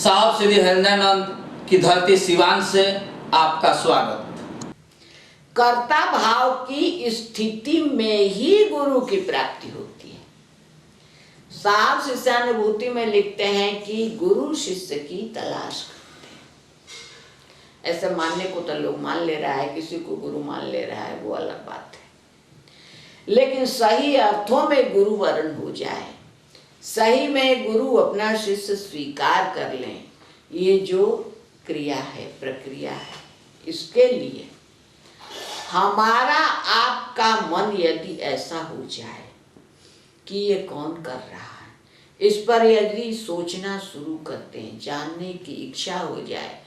साहब श्री हृदयानंद की धरती सिवान से आपका स्वागत। कर्ता भाव की स्थिति में ही गुरु की प्राप्ति होती है। साहब शिष्यानुभूति में लिखते हैं कि गुरु शिष्य की तलाश करते हैं। ऐसे मानने को तो लोग मान ले रहा है, किसी को गुरु मान ले रहा है, वो अलग बात है। लेकिन सही अर्थों में गुरु वर्ण हो जाए, सही में गुरु अपना शिष्य स्वीकार कर लें, ये जो क्रिया है, प्रक्रिया है, इसके लिए हमारा आपका मन यदि ऐसा हो जाए कि ये कौन कर रहा है, इस पर यदि सोचना शुरू करते हैं, जानने की इच्छा हो जाए,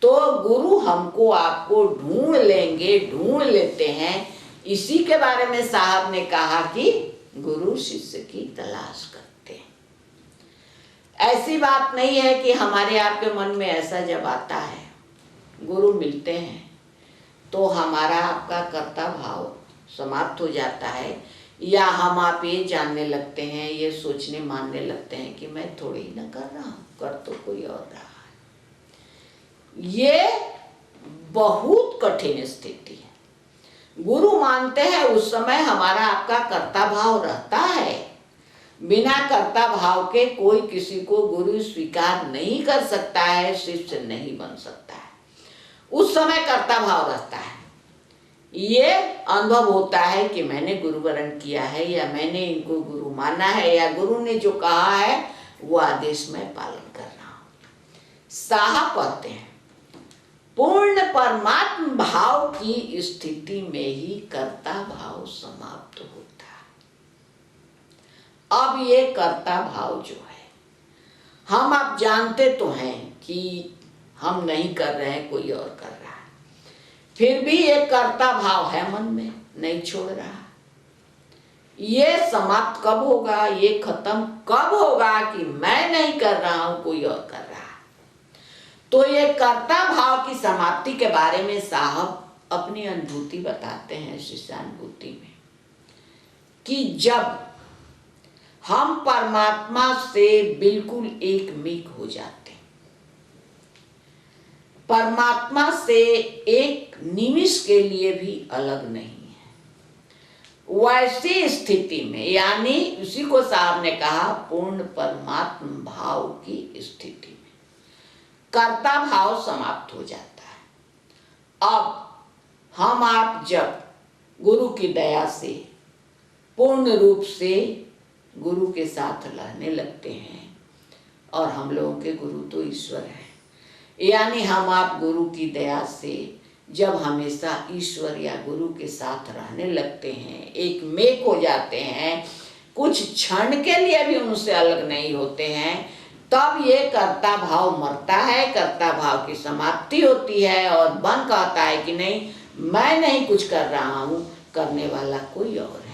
तो गुरु हमको आपको ढूंढ लेंगे, ढूंढ लेते हैं। इसी के बारे में साहब ने कहा कि गुरु शिष्य की तलाश करते हैं। ऐसी बात नहीं है कि हमारे आपके मन में ऐसा जब आता है, गुरु मिलते हैं, तो हमारा आपका कर्ता भाव समाप्त हो जाता है, या हम आप ये जानने लगते हैं, ये सोचने मानने लगते हैं कि मैं थोड़ी ही ना कर रहा हूँ, कर तो कोई और रहा है। ये बहुत कठिन स्थिति है। गुरु मानते हैं, उस समय हमारा आपका कर्ता भाव रहता है। बिना कर्ता भाव के कोई किसी को गुरु स्वीकार नहीं कर सकता है, शिष्य नहीं बन सकता है। उस समय कर्ता भाव रहता है। ये अनुभव होता है कि मैंने गुरु वरण किया है, या मैंने इनको गुरु माना है, या गुरु ने जो कहा है वो आदेश मैं पालन कर रहा हूं। साहब कहते हैं पूर्ण परमात्म भाव की स्थिति में ही कर्ता भाव समाप्त होता है। अब ये कर्ता भाव जो है, हम आप जानते तो हैं कि हम नहीं कर रहे हैं, कोई और कर रहा है, फिर भी ये कर्ता भाव है मन में, नहीं छोड़ रहा। ये समाप्त कब होगा, ये खत्म कब होगा कि मैं नहीं कर रहा हूं, कोई और कर रहा है। तो ये कर्ता भाव की समाप्ति के बारे में साहब अपनी अनुभूति बताते हैं शिष्यानुभूति में, कि जब हम परमात्मा से बिल्कुल एक मिक हो जाते, परमात्मा से एक निमिष के लिए भी अलग नहीं है, वैसी स्थिति में, यानी उसी को साहब ने कहा पूर्ण परमात्म भाव की स्थिति में कर्ता भाव समाप्त हो जाता है। अब हम आप जब गुरु की दया से पूर्ण रूप से गुरु के साथ रहने लगते हैं, और हम लोगों के गुरु तो ईश्वर है, यानी हम आप गुरु की दया से जब हमेशा ईश्वर या गुरु के साथ रहने लगते हैं, एक मेक हो जाते हैं, कुछ क्षण के लिए भी उनसे अलग नहीं होते हैं, तब ये कर्ता भाव मरता है, कर्ता भाव की समाप्ति होती है, और मन कहता है कि नहीं, मैं नहीं कुछ कर रहा हूँ, करने वाला कोई और है।